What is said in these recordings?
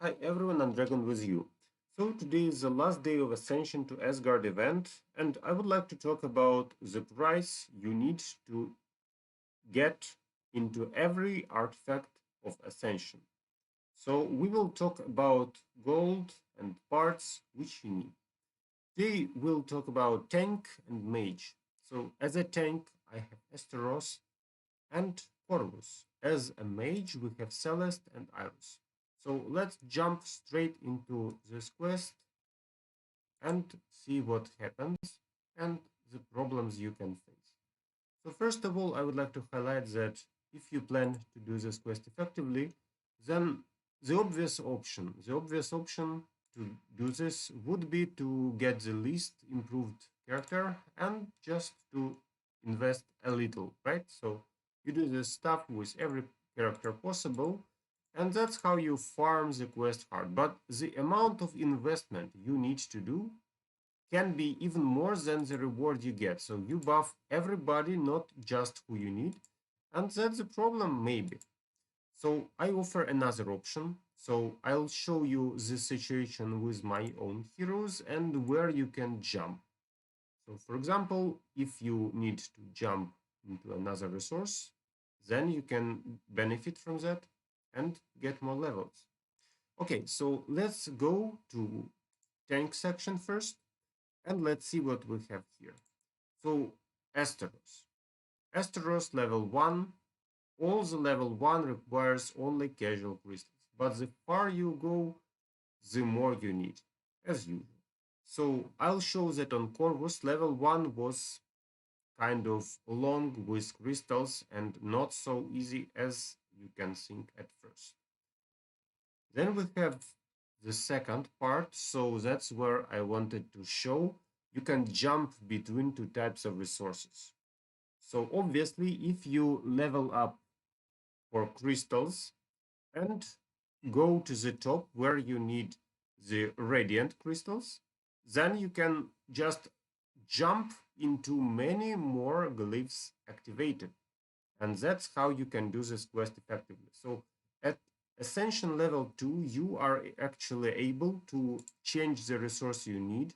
Hi everyone, I'm Dragon with you. So today is the last day of Ascension to Asgard event, and I would like to talk about the price you need to get into every artifact of Ascension. So we will talk about gold and parts which you need. Today we'll talk about tank and mage. So as a tank, I have Astaroth and Corvus. As a mage, we have Celeste and Iris. So let's jump straight into this quest and see what happens and the problems you can face. So first of all, I would like to highlight that if you plan to do this quest effectively, then the obvious option to do this would be to get the least improved character and just to invest a little, right? So you do this stuff with every character possible, and that's how you farm the quest hard. But the amount of investment you need to do can be even more than the reward you get. So you buff everybody, not just who you need. And that's the problem, maybe. So I offer another option. So I'll show you the situation with my own heroes and where you can jump. So for example, if you need to jump into another resource, then you can benefit from that and get more levels. Okay, so let's go to tank section first. And let's see what we have here. So Astaroth. Astaroth level 1. All the level 1 requires only casual crystals. But the far you go, the more you need, as usual. So I'll show that on Corvus, level 1 was kind of long with crystals and not so easy as you can think at first. Then we have the second part, so that's where I wanted to show you can jump between two types of resources. So obviously, if you level up for crystals and go to the top where you need the radiant crystals, then you can just jump into many more glyphs activated. And that's how you can do this quest effectively. So at Ascension level 2, you are actually able to change the resource you need.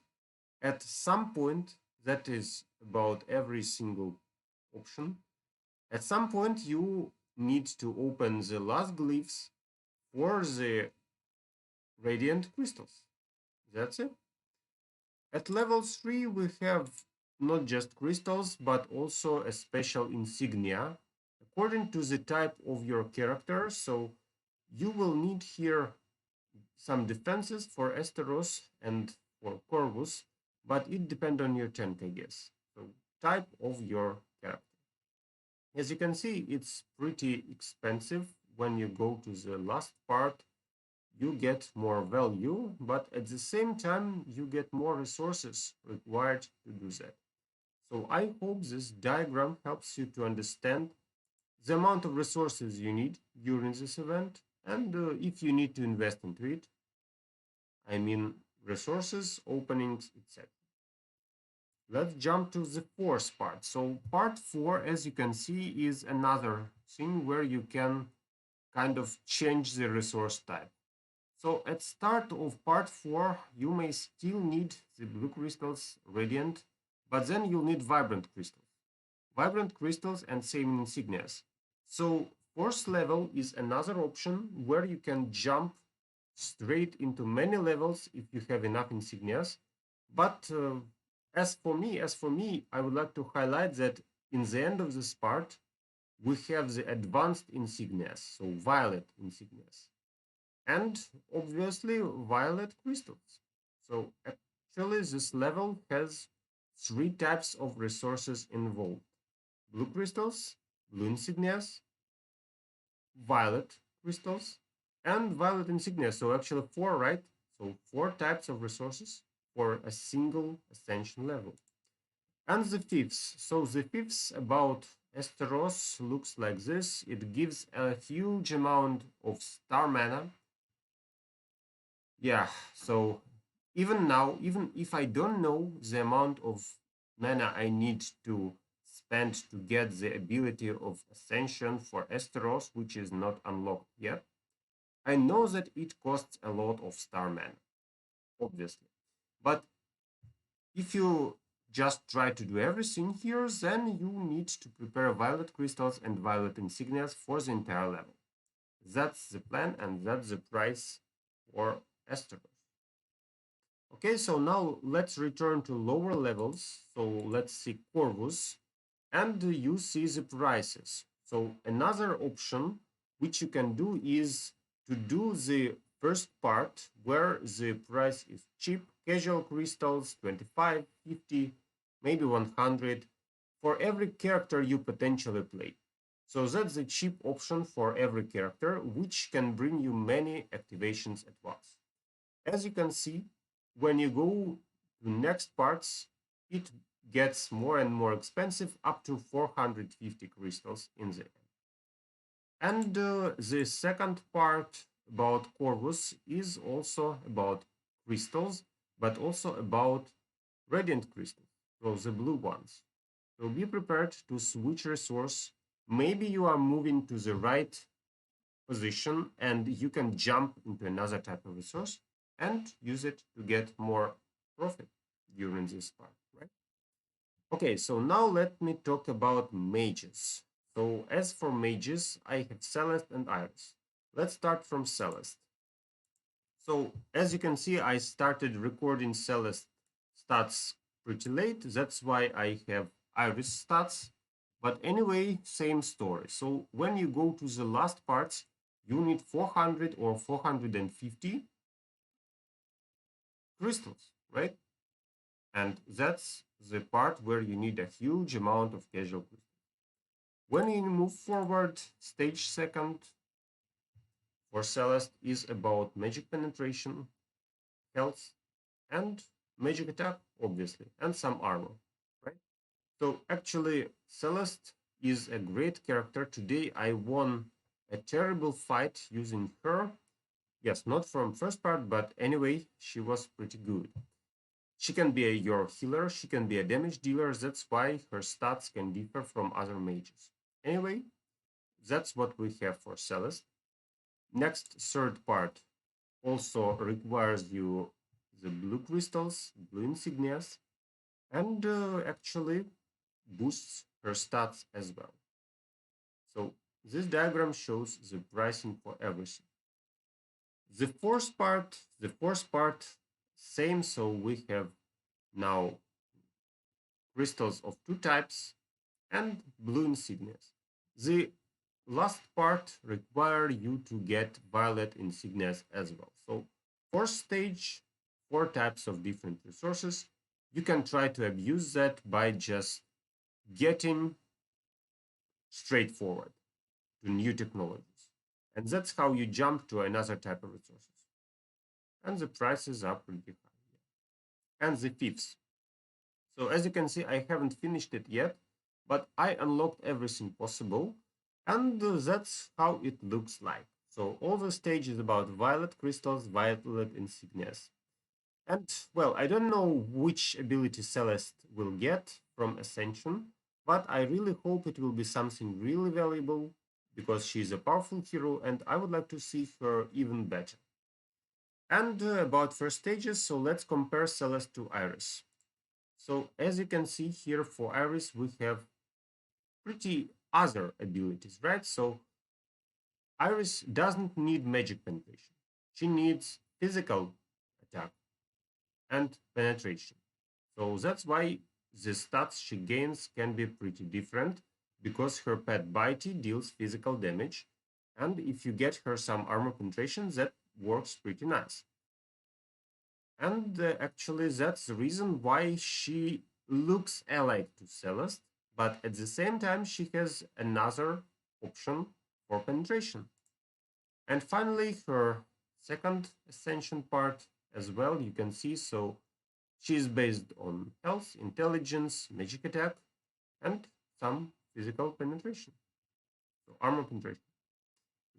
At some point, that is about every single option. At some point, you need to open the last glyphs for the radiant crystals. That's it. At level 3, we have not just crystals, but also a special insignia according to the type of your character. So you will need here some defenses for Astaroth and for Corvus, but it depends on your tank, I guess. So type of your character. As you can see, it's pretty expensive. When you go to the last part, you get more value, but at the same time, you get more resources required to do that. So I hope this diagram helps you to understand the amount of resources you need during this event and if you need to invest into it. I mean resources, openings, etc. Let's jump to the fourth part. So part 4, as you can see, is another thing where you can kind of change the resource type. So at start of part 4, you may still need the blue crystals, radiant, but then you'll need vibrant crystals. Vibrant crystals and same insignias. So fourth level is another option where you can jump straight into many levels if you have enough insignias. But as for me, I would like to highlight that in the end of this part, we have the advanced insignias, so violet insignias, and obviously violet crystals. So actually, this level has 3 types of resources involved: blue crystals, blue insignias, violet crystals, and violet insignia. So actually 4, right? So 4 types of resources for a single ascension level. And the fifths. So the fifths about Astaroth looks like this. It gives a huge amount of star mana. Yeah, so even now, even if I don't know the amount of mana I need to spend to get the ability of Ascension for Astaroth, which is not unlocked yet, I know that it costs a lot of star mana, obviously. But if you just try to do everything here, then you need to prepare violet crystals and violet insignias for the entire level. That's the plan and that's the price for Astaroth. Okay, so now let's return to lower levels. So let's see Corvus, and you see the prices. So another option which you can do is to do the first part where the price is cheap, casual crystals 25, 50, maybe 100 for every character you potentially play. So that's the cheap option for every character, which can bring you many activations at once. As you can see, when you go to next parts, it gets more and more expensive, up to 450 crystals in the end. And the second part about Corvus is also about crystals, but also about radiant crystals, so the blue ones. So be prepared to switch resource. Maybe you are moving to the right position and you can jump into another type of resource and use it to get more profit during this part, right? Okay, so now let me talk about mages. So as for mages, I have Celeste and Iris. Let's start from Celeste. So as you can see, I started recording Celeste stats pretty late. That's why I have Iris stats. But anyway, same story. So when you go to the last parts, you need 400 or 450 crystals, right? And that's the part where you need a huge amount of casual crystals. When you move forward, stage second for Celeste is about magic penetration, health, and magic attack, obviously, and some armor, right? So actually, Celeste is a great character. Today I won a terrible fight using her. Yes, not from first part, but anyway, she was pretty good. She can be your healer, she can be a damage dealer. That's why her stats can differ from other mages. Anyway, that's what we have for Celeste. Next, third part also requires you the blue crystals, blue insignias, and actually boosts her stats as well. So this diagram shows the pricing for everything. The fourth part, same. So we have now crystals of two types and blue insignias. The last part require you to get violet insignias as well. So fourth stage, four types of different resources. You can try to abuse that by just getting straightforward to new technologies. And that's how you jump to another type of resources. And the prices are pretty high. And the fifth. So as you can see, I haven't finished it yet, but I unlocked everything possible. And that's how it looks like. So all the stage is about violet crystals, violet insignias. And well, I don't know which ability Celeste will get from Ascension, but I really hope it will be something really valuable because she's a powerful hero and I would like to see her even better. And about first stages, so let's compare Celeste to Iris. So as you can see here for Iris, we have pretty other abilities, right? So Iris doesn't need magic penetration. She needs physical attack and penetration. So that's why the stats she gains can be pretty different because her pet Bitey deals physical damage. And if you get her some armor penetration, that works pretty nice. And actually, that's the reason why she looks alike to Celeste, but at the same time, she has another option for penetration. And finally, her second Ascension part as well, you can see. So she is based on health, intelligence, magic attack, and some physical penetration. So armor penetration.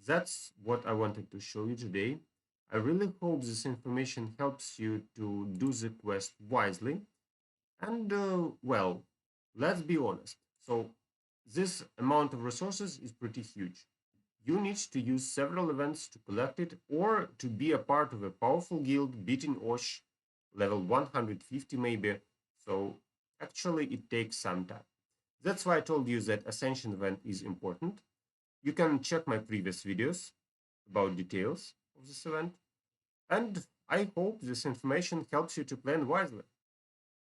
That's what I wanted to show you today. I really hope this information helps you to do the quest wisely. And well, let's be honest. So this amount of resources is pretty huge. you need to use several events to collect it or to be a part of a powerful guild beating Osh level 150 maybe. So actually it takes some time. That's why I told you that Ascension event is important. You can check my previous videos about details of this event. And I hope this information helps you to plan wisely.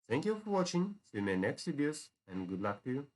Thank you for watching. See you in my next videos and good luck to you.